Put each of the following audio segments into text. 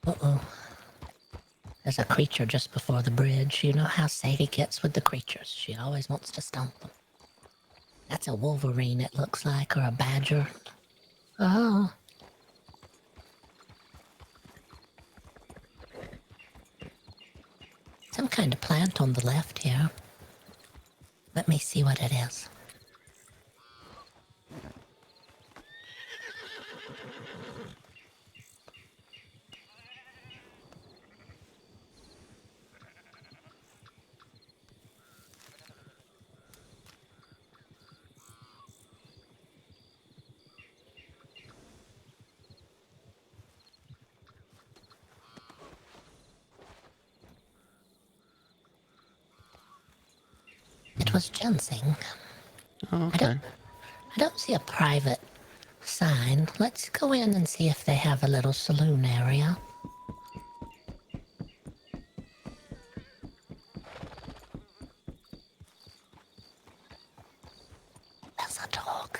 Uh-oh. There's a creature just before the bridge. You know how Sadie gets with the creatures. She always wants to stomp them. That's a wolverine, it looks like, or a badger. Oh. Some kind of plant on the left here. Let me see what it is. It was ginseng. Oh, okay. I don't see a private sign. Let's go in and see if they have a little saloon area. There's a dog.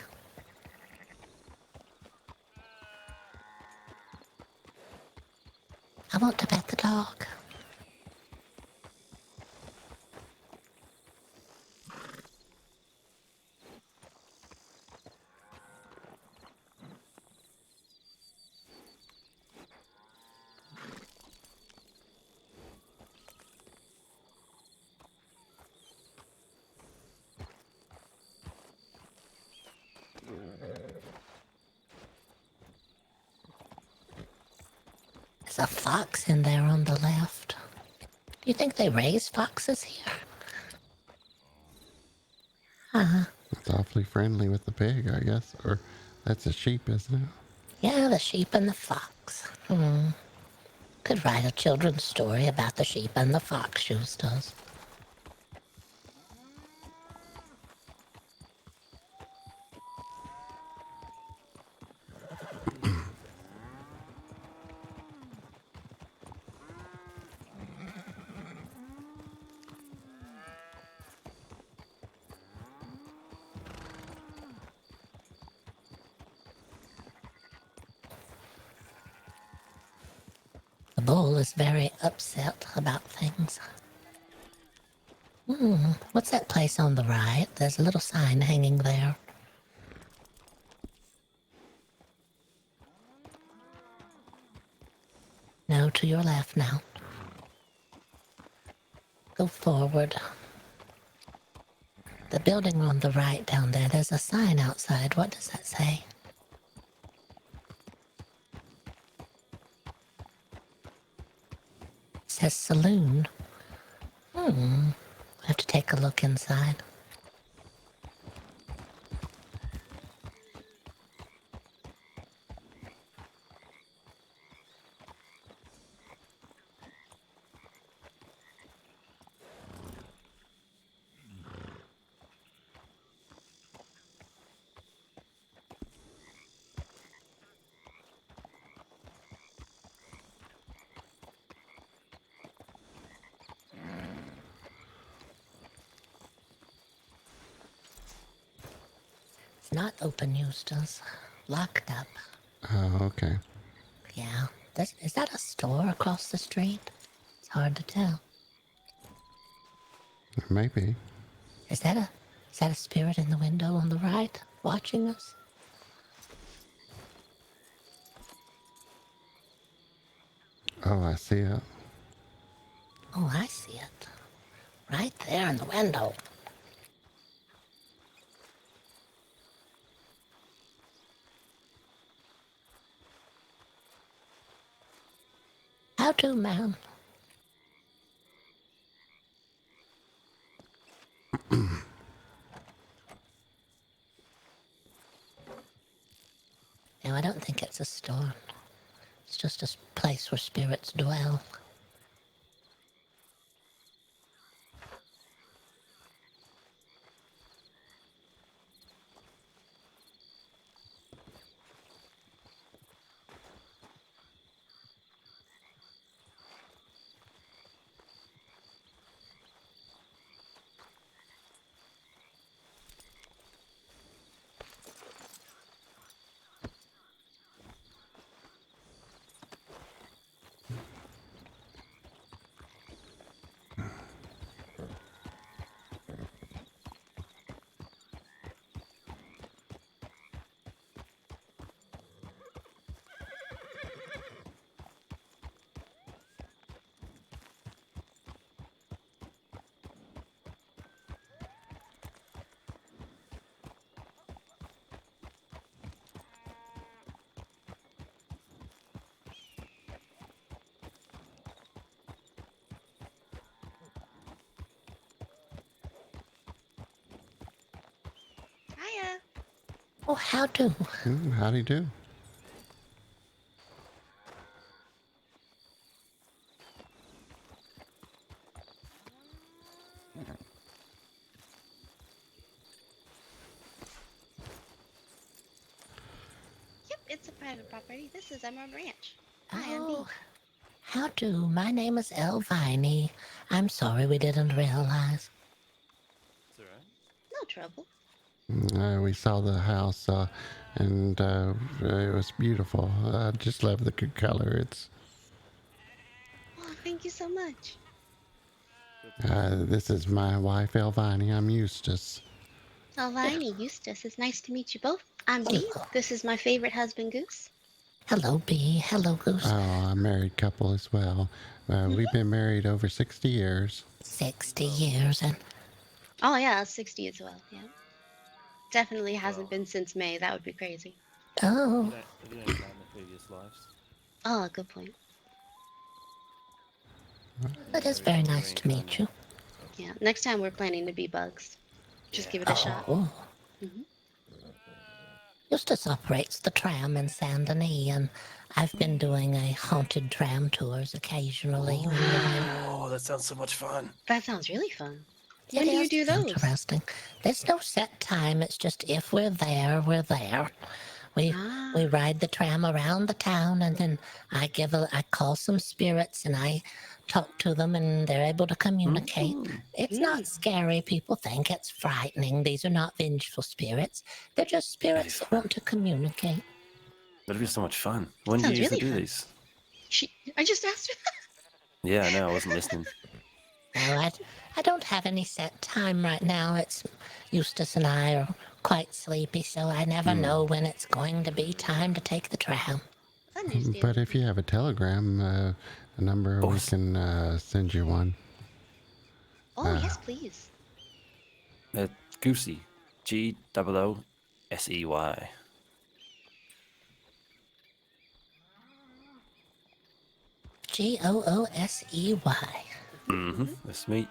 I want to pet the dog. There's a fox in there on the left. Do you think they raise foxes here? It's awfully friendly with the pig, I guess. Or that's a sheep, isn't it? Yeah, the sheep and the fox. Could write a children's story about the sheep and the fox, Eustace. The bull is very upset about things. What's that place on the right? There's a little sign hanging there. No, to your left now. Go forward. The building on the right down there, there's a sign outside. What does that say? It says saloon. I have to take a look inside. It's not open, Eustace. Locked up. Oh, okay. Yeah. Is that a store across the street? It's hard to tell. Maybe. Is that a spirit in the window on the right watching us? Oh, I see it. Oh, I see it. Right there in the window. How do, ma'am? No, I don't think it's a store. It's just a place where spirits dwell. Hiya. Oh, how do? Howdy do. Yep, it's a private property. This is Emerald Ranch. Hi, I'm Oh, Bee. how do? My name is Elvini. I'm sorry we didn't realize. It's alright. No trouble. We saw the house, and it was beautiful. I just love the good color. It's Oh, thank you so much. this is my wife, Elvini. I'm Eustace. Alvini, Eustace, it's nice to meet you both. I'm Bee. Hello. This is my favorite husband, Goose. Hello, Bee. Hello, Goose. Oh, I'm a married couple as well. We've been married over 60 years. 60 years and Oh, yeah, 60 as well, yeah. Definitely hasn't been since May. That would be crazy. oh, If you don't count the previous lives. Oh, good point. it is very nice to meet you. Yeah, next time we're planning to be bugs. Just give it a shot. Oh, Mhm. Eustace operates the tram in Saint Denis, and I've been doing a haunted tram tours occasionally. Oh, that sounds so much fun. That sounds really fun. It When do you is do those? interesting. There's no set time. It's just if we're there, we're there. We Ah. ride the tram around the town, and then I call some spirits, and I talk to them, and they're able to communicate. It's not scary. People think it's frightening. These are not vengeful spirits. They're just spirits that want to communicate. That'd be so much fun. When do Sounds you usually really do fun. these? I just asked her that. Yeah, no, I wasn't listening. No, I don't have any set time right now. It's Eustace and I are quite sleepy, so I never know when it's going to be time to take the tram. Understandable. But if you have a telegram, a number, we Boss. can send you one. Oh, yes, please. Goosey. Goosey. Goosey. That's me.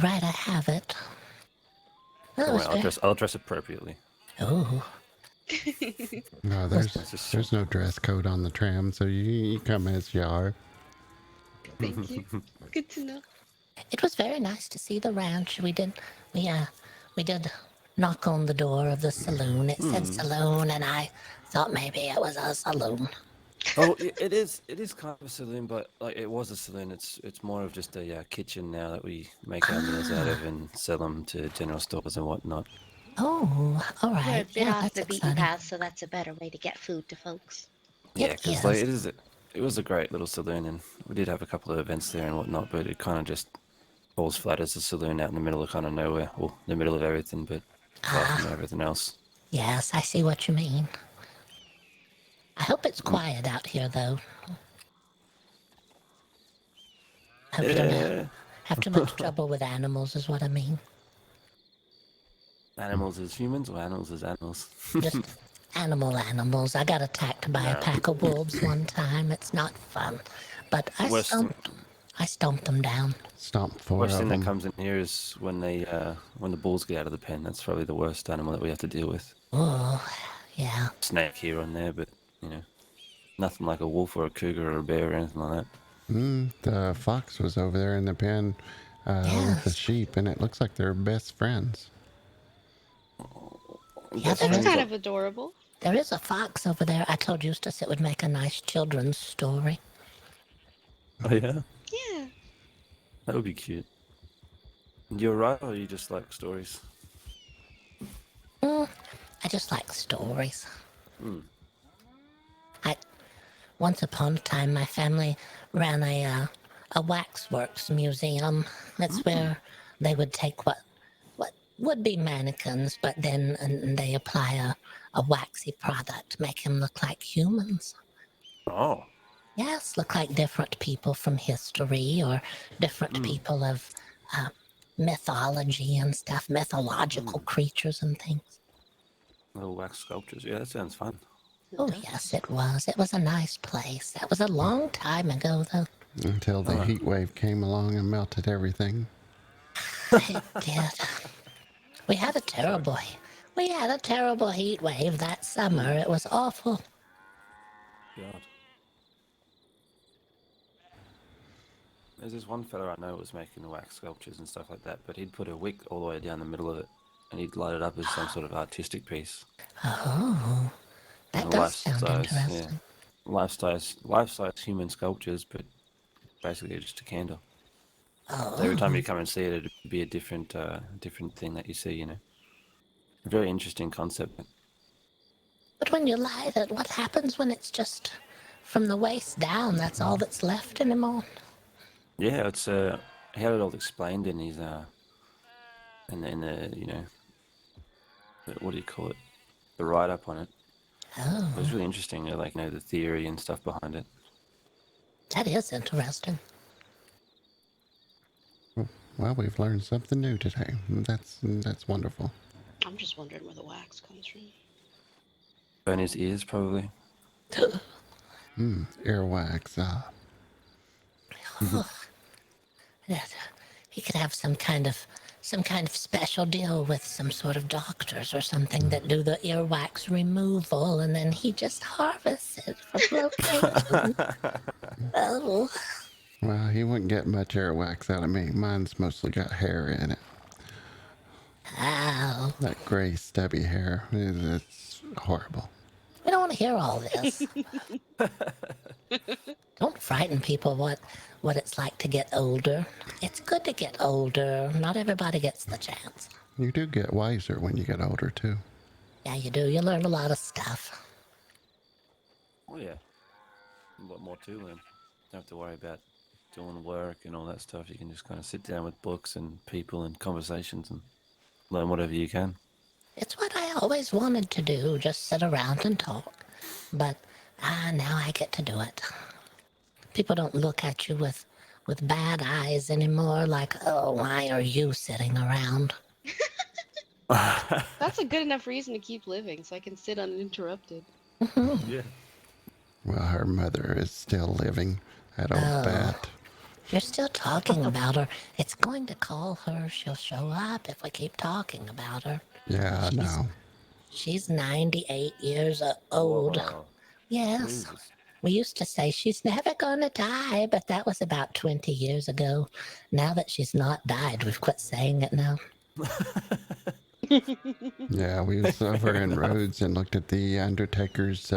Right, I have it. That Don't was worry, I'll dress appropriately. Oh, No, there's no dress code on the tram, so you come as you are. Thank you. Good to know. it was very nice to see the ranch. We did knock on the door of the saloon. It said saloon, and I thought maybe it was a saloon. Oh, it is kind of a saloon, but like it was a saloon. It's more of just a kitchen now that we make our meals out of and sell them to general stores and whatnot. Oh, all We're a right. bit Yeah, off that's the beaten exciting. path, so that's a better way to get food to folks. Yeah, It because like is. it was a great little saloon, and we did have a couple of events there and whatnot, but it kind of just falls flat as a saloon out in the middle of kind of nowhere, or the middle of everything, but far from everything else. Yes, I see what you mean. I hope it's quiet out here, though. I hope you don't have too much trouble with animals, is what I mean. Animals as humans or animals as animals? Just animals. I got attacked by a No. pack of wolves one time. It's not fun. But I Worst stomped them down. Stomp four worst of thing that them. comes in here is when the bulls get out of the pen. That's probably the worst animal that we have to deal with. Oh, yeah. Snake here and there, but nothing like a wolf or a cougar or a bear or anything like that. The fox was over there in the pen with the Yes. sheep, and it looks like they're best friends. Yeah, That's kind of adorable. there is a fox over there. I told Eustace it would make a nice children's story. Oh yeah, Yeah. that would be cute. You're right, or you just like stories? I just like stories. Once upon a time, my family ran a waxworks museum. That's where they would take what would be mannequins, but then they apply a waxy product, make them look like humans. Oh, Yes, look like different people from history or different people of mythology and stuff, mythological creatures and things. little wax sculptures. Yeah, that sounds fun. Oh, yes, it was. It was a nice place. That was a long time ago, though. Until the heat wave came along and melted everything. It did. We had a terrible We had a terrible heat wave that summer. It was awful. God. There's this one fella I know was making wax sculptures and stuff like that, but he'd put a wick all the way down the middle of it, and he'd light it up as some sort of artistic piece. Oh, that And does sound life-size, interesting. life-size human sculptures, but basically just a candle. So every time you come and see it, it'd be a different thing that you see. You know, a very interesting concept. But when you light it, what happens when it's just from the waist down? That's all that's left anymore. Yeah, it's he had it all explained in his in the you know, what do you call it? The write up on it. Oh, It was really interesting, like, you know, the theory and stuff behind it. that is interesting. Well, we've learned something new today. That's wonderful. I'm just wondering where the wax comes from. Burn his ears, probably. Earwax. Yeah, he could have some kind of special deal with some sort of doctors or something that do the earwax removal, and then he just harvests it from location. Oh, Well, he wouldn't get much earwax out of me. Mine's mostly got hair in it. ow. That gray, stubby hair. It's horrible. We don't want to hear all this. Don't frighten people what it's like to get older. It's good to get older. Not everybody gets the chance. You do get wiser when you get older, too. Yeah, you do. You learn a lot of stuff. Oh yeah, a lot more to learn. Don't have to worry about doing work and all that stuff. You can just kind of sit down with books and people and conversations and learn whatever you can. It's what I always wanted to do, just sit around and talk. But now I get to do it. People don't look at you with bad eyes anymore, like, oh, why are you sitting around? That's a good enough reason to keep living, so I can sit uninterrupted. Yeah. Well, her mother is still living. That old bat. You're still talking about her. It's going to call her. She'll show up if we keep talking about her. Yeah, I know. She's 98 years old. Wow. Yes. Jesus. We used to say she's never gonna die, but that was about 20 years ago. Now that she's not died, we've quit saying it now. Yeah, we was over in Rhodes and looked at the Undertaker's,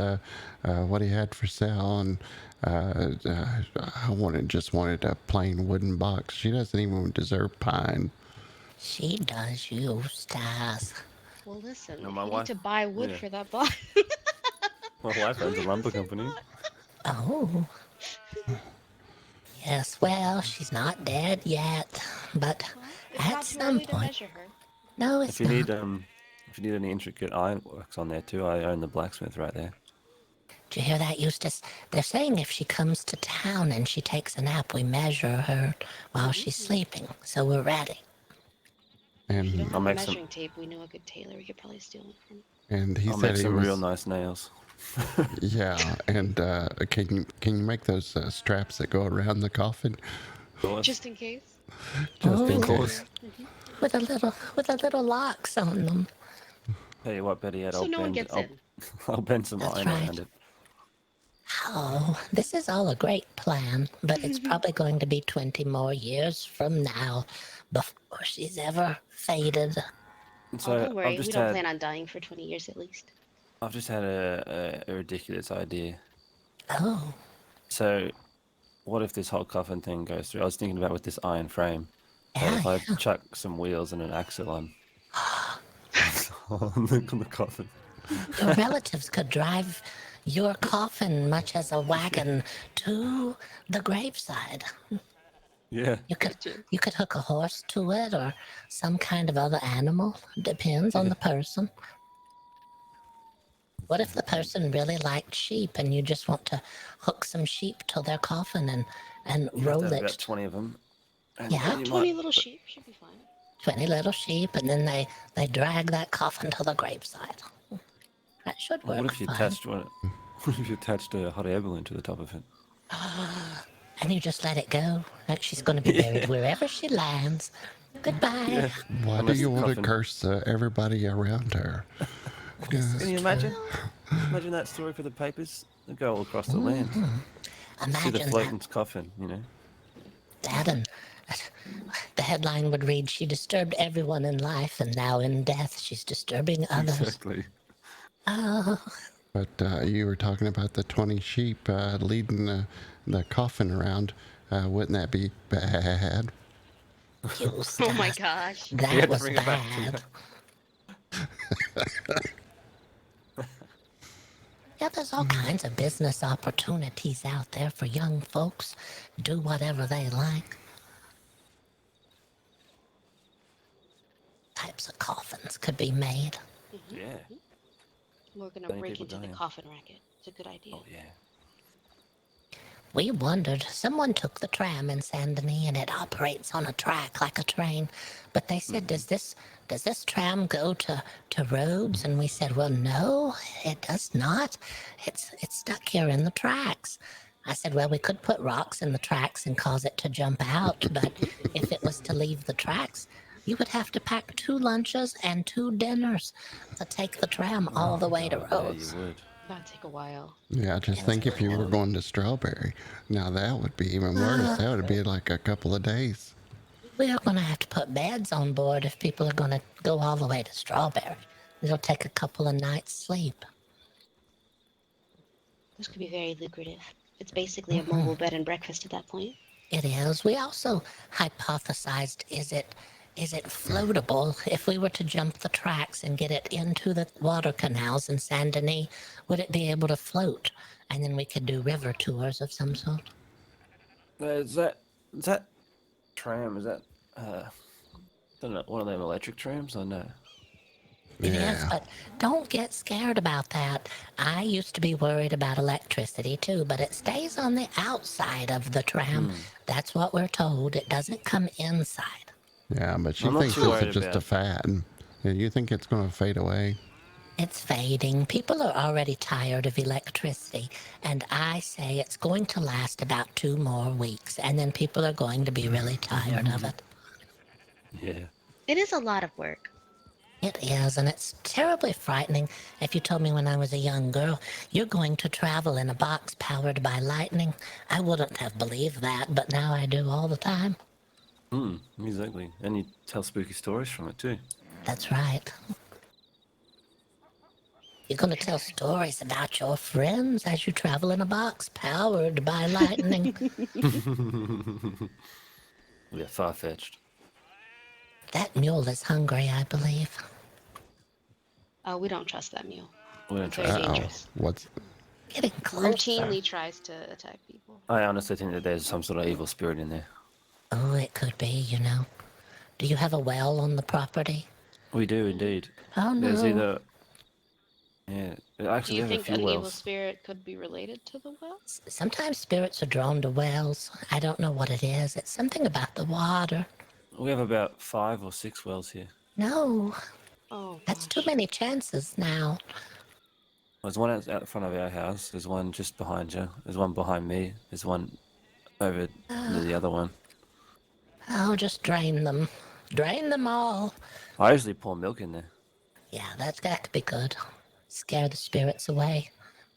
what he had for sale, and I just wanted a plain wooden box. She doesn't even deserve pine. She does, Eustace. Well, listen, No, if my you wife- need to buy wood yeah. for that box. My wife owns a lumber company. Oh. Yes, well, she's not dead yet, but It's at not too some early to point. measure her. No, it's If you not. need any intricate ironworks on there too, I own the blacksmith right there. Did you hear that, Eustace? They're saying if she comes to town and she takes a nap, we measure her while she's sleeping, so we're ready. If you And don't I'll have a make some- measuring tape, we know a good tailor we could probably steal one from. and he I'll said make he some was real nice nails. yeah. And can you make those straps that go around the coffin? Of course. Just in case. Just in Of case. With a little locks on them. Tell you what, Betty, So no one gets in. I'll bend some That's iron right. around it. Oh, this is all a great plan, but it's probably going to be 20 more years from now before she's ever faded. And Oh, so don't worry. I've We just don't had plan on dying for 20 years at least. I've just had a ridiculous idea. Oh, So, what if this whole coffin thing goes through? I was thinking about with this iron frame. So yeah, if I chuck some wheels and an axle on on the coffin. your relatives could drive your coffin much as a wagon to the graveside. Yeah. You could hook a horse to it or some kind of other animal. Depends on the person. What if the person really liked sheep and you just want to hook some sheep to their coffin and You have roll to have it? about 20 of them. And Yeah. you 20 might- little sheep should be fine. 20 little sheep, and then they drag that coffin to the graveside. That should work What if you fine. attached one? What if you attached a hot air balloon to the top of it? And you just let it go. Like she's going to be buried wherever she lands. Goodbye. Yeah. Why do Unless you the want to coffin- curse everybody around her? This is Can you true. imagine? Imagine that story for the papers. They go all across the land. See the Imagine floating that, coffin, you know. Dad, and the headline would read, "She disturbed everyone in life, and now in death, she's disturbing others." Exactly. Oh, But you were talking about the 20 sheep leading the coffin around. Wouldn't that be bad? Eustace. Oh my gosh. You That had to was bring it back to bad. Yeah, there's all kinds of business opportunities out there for young folks. Do whatever they like. Types of coffins could be made. Yeah. We're gonna Plenty break people into the dying. coffin racket. It's a good idea. Oh yeah. We wondered. Someone took the tram in Saint Denis and it operates on a track like a train. But they said, does this tram go to Rhodes? And we said, well, no, it does not. It's stuck here in the tracks. I said, well, we could put rocks in the tracks and cause it to jump out, but if it was to leave the tracks, you would have to pack 2 lunches and 2 dinners to take the tram all the way to God, yeah, Rhodes. you would. That'd take a while. Yeah, just think if you were going to Strawberry. Now that would be even worse. That would be like a couple of days. We are going to have to put beds on board if people are going to go all the way to Strawberry. It'll take a couple of nights' sleep. This could be very lucrative. It's basically a mobile bed and breakfast at that point. It is. We also hypothesized, is it floatable? If we were to jump the tracks and get it into the water canals in Saint Denis, would it be able to float? And then we could do river tours of some sort. Is that tram? Is that don't know, one of them electric trams? I know. It is, Yeah. but don't get scared about that. I used to be worried about electricity too, but it stays on the outside of the tram. That's what we're told. It doesn't come inside. Yeah, but she I'm not thinks too this worried is just a about- fad. Yeah, you think it's going to fade away? It's fading. People are already tired of electricity, and I say it's going to last about 2 more weeks, and then people are going to be really tired of it. Yeah. It is a lot of work. It is, and it's terribly frightening. If you told me when I was a young girl, you're going to travel in a box powered by lightning, I wouldn't have believed that, but now I do all the time. Exactly. And you tell spooky stories from it too. That's right. You're going to tell stories about your friends as you travel in a box powered by lightning. Yeah, far fetched. That mule is hungry, I believe. We don't trust that mule. We don't It's trust very it. dangerous. What's Getting closer. Routinely tries to attack people. I honestly think that there's some sort of evil spirit in there. Oh, it could be, you know. Do you have a well on the property? We do indeed. Oh, no. There's either. Yeah, Do actually, you we have a think few an evil wells. spirit could be related to the well? Sometimes spirits are drawn to wells. I don't know what it is. It's something about the water. We have about 5 or 6 wells here. No, Oh, that's too gosh. many chances now. There's one out front of our house. There's one just behind you. There's one behind me. There's one over to the other one. Oh, just drain them. Drain them all. I usually pour milk in there. Yeah, that could be good. Scare the spirits away.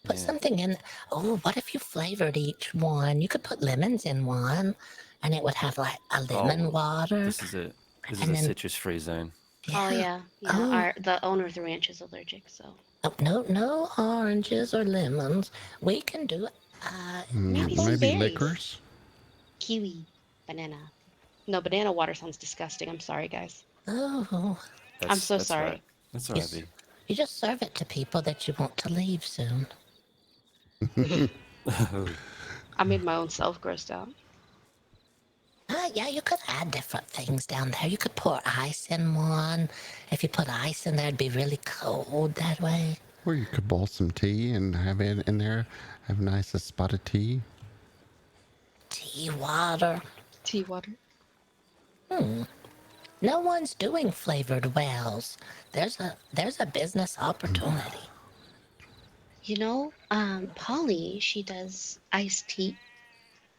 Put Yeah. something in. Oh, what if you flavored each one? You could put lemons in one, and it would have like a lemon Oh, water. This is a And then- citrus-free zone. Oh, yeah. Oh. The owner of the ranch is allergic, so. Oh, no oranges or lemons. We can do Maybe some maybe berries. licorice? Kiwi. Banana. No, banana water sounds disgusting. I'm sorry, guys. Oh, I'm so that's sorry. Right. That's all right, Yes. B. you just serve it to people that you want to leave soon. I made my own self grossed out. Yeah, you could add different things down there. You could pour ice in one. If you put ice in there, it'd be really cold that way. Or you could boil some tea and have it in there. Have a nice spot of tea. Tea water. Tea water. No one's doing flavored wells. There's a business opportunity. You know, Polly, she does iced tea.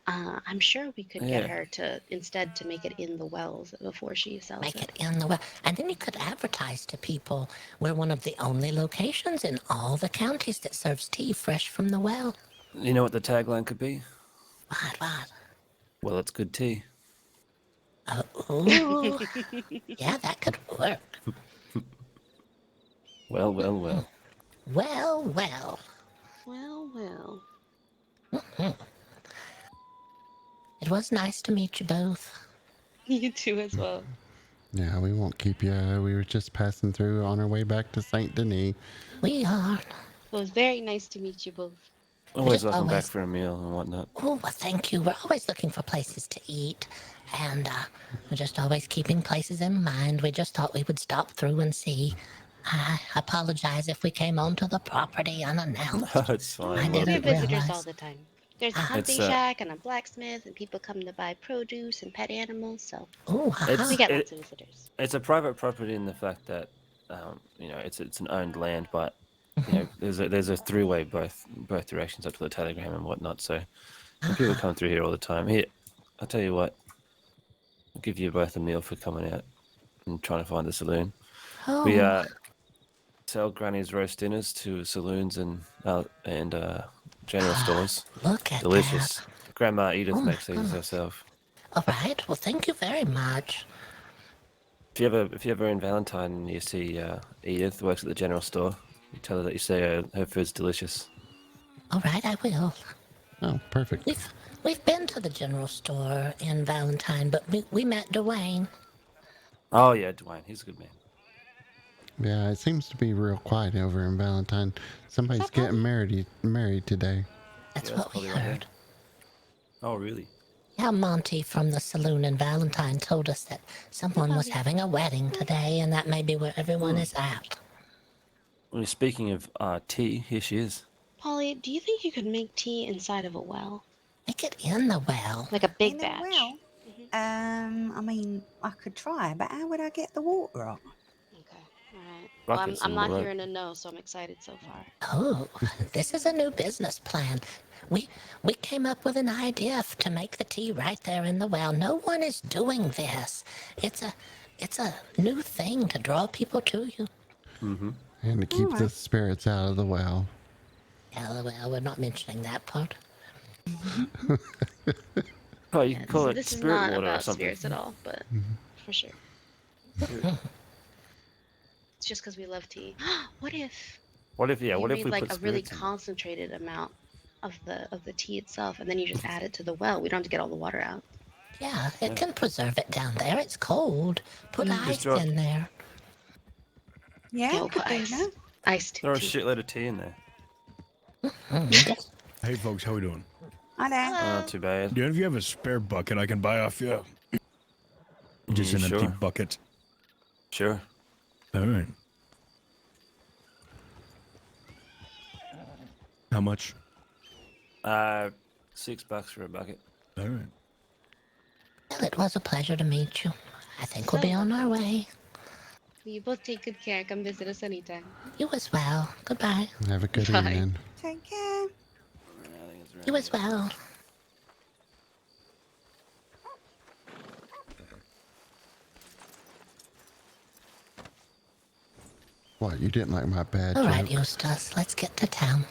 I'm sure we could Yeah. get her to instead to make it in the wells before she sells Make it. it in the well. And then you could advertise to people we're one of the only locations in all the counties that serves tea fresh from the well. You know what the tagline could be? What? Well, it's good tea. Ooh. Yeah, that could work. Well. Well. Well, well. It was nice to meet you both. You too as well. Yeah, we won't keep you. We were just passing through on our way back to Saint Denis. We are. It was very nice to meet you both. Always just welcome back always- for a meal and whatnot. Oh, well, thank you. We're always looking for places to eat. And we're just always keeping places in mind. We just thought we would stop through and see. I apologize if we came onto the property unannounced. It's I fine. We didn't have Look, visitors all realize. the time. There's a Ah. hunting It's, shack and a blacksmith, and people come to buy produce and pet animals. So Oh, we get lots of visitors. it's a private property in the fact that it's an owned land, but you know there's a throughway both directions up to the telegram and whatnot. So people come through here all the time. Here, I'll tell you what. I'll give you both a meal for coming out and trying to find the saloon. Oh, We sell Granny's roast dinners to saloons and general stores. look at Delicious. that. Grandma Edith Oh my makes these herself. All right. Well, thank you very much. If you ever in Valentine and you see Edith works at the general store, you tell her that you say her food's delicious. All right, I will. Oh, perfect. We've been to the general store in Valentine, but we met Dwayne. Oh yeah, Dwayne, he's a good man. Yeah, it seems to be real quiet over in Valentine. Somebody's getting married today. That's Yeah, what we probably right there. heard. Oh really? Yeah, Monty from the saloon in Valentine told us that someone was having a wedding today, and that may be where everyone is at. Well, speaking of tea, here she is. Polly, do you think you could make tea inside of a well? Make it in the well. Like a big In a batch? well? I mean, I could try, but how would I get the water up? Okay, alright. Well, Buckets I'm and not all that. hearing a no, so I'm excited so far. Oh, this is a new business plan. We came up with an idea to make the tea right there in the well. No one is doing this. It's a new thing to draw people to you. Mm-hmm. And to keep the Alright. spirits out of the well. Yeah, well, we're not mentioning that part. Oh, you can call it This is spirit not water or about something. spirits at all, but for sure. It's just because we love tea. What if What if you what if made we like put a really spirits in it? concentrated amount of the tea itself, and then you just add it to the well? We don't have to get all the water out. Yeah, it can preserve it down there. It's cold. Put ice throw- in there. Yeah, Yeah, I we'll could put do ice. that. Iced Throw a tea. shitload of tea in there. Just- Hey folks, how we doing? I know. Not too bad. Do any of you have a spare bucket I can buy off you? Just an empty Sure. bucket. Sure. All right. How much? $6 for a bucket. All right. Well, it was a pleasure to meet you. I think we'll be on our way. You both take good care. Come visit us anytime. You as well. Goodbye. Have a good Bye. evening. Take care. You as well. What, you didn't like my badge? All right, joke? Eustace, let's get to town.